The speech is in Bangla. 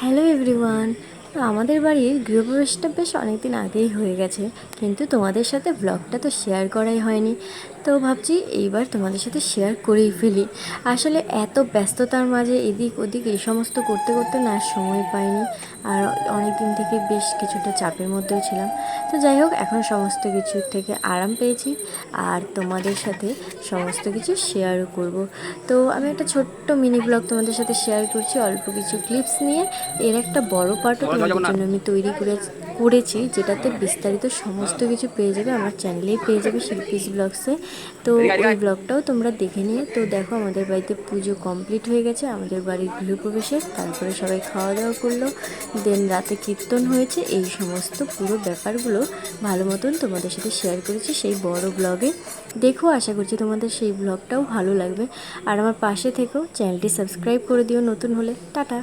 Hello everyone. তো আমাদের বাড়ির গৃহপ্রবেশটা বেশ অনেক দিন আগেই হয়ে গেছে, কিন্তু তোমাদের সাথে ব্লগটা তো শেয়ার করাই হয়নি। তো ভাবছি এইবার তোমাদের সাথে শেয়ার করেই ফেলি। আসলে এত ব্যস্ততার মাঝে এদিক ওদিক এই সমস্ত করতে করতে না সময় পাইনি, আর অনেক দিন থেকে বেশ কিছুটা চাপের মধ্যেও ছিলাম। তো যাই হোক, এখন সমস্ত কিছুর থেকে আরাম পেয়েছি আর তোমাদের সাথে সমস্ত কিছু শেয়ারও করব। তো আমি একটা ছোট্ট মিনি ব্লগ তোমাদের সাথে শেয়ার করছি, অল্প কিছু ক্লিপস নিয়ে। এর একটা বড় পার্টও তোমাদের জন্য আমি তৈরি করেছি, যেটাতে বিস্তারিত সমস্ত কিছু পেয়ে যাবে, আমার চ্যানেলেই পেয়ে যাবে, শিল্পীস ব্লগসে। তো ওই ব্লগটাও তোমরা দেখে নিও। তো দেখো, আমাদের বাড়িতে পুজো কমপ্লিট হয়ে গেছে, আমাদের বাড়ির গৃহপ্রবেশের। তারপরে সবাই খাওয়া দাওয়া করলো, দেন রাতে কীর্তন হয়েছে। এই সমস্ত পুরো ব্যাপারগুলো ভালো মতন তোমাদের সাথে শেয়ার করেছি সেই বড় ব্লগে। দেখো, আশা করছি তোমাদের সেই ব্লগটাও ভালো লাগবে। আর আমার পাশে থেকেও চ্যানেলটি সাবস্ক্রাইব করে দিও নতুন হলে। টাটা।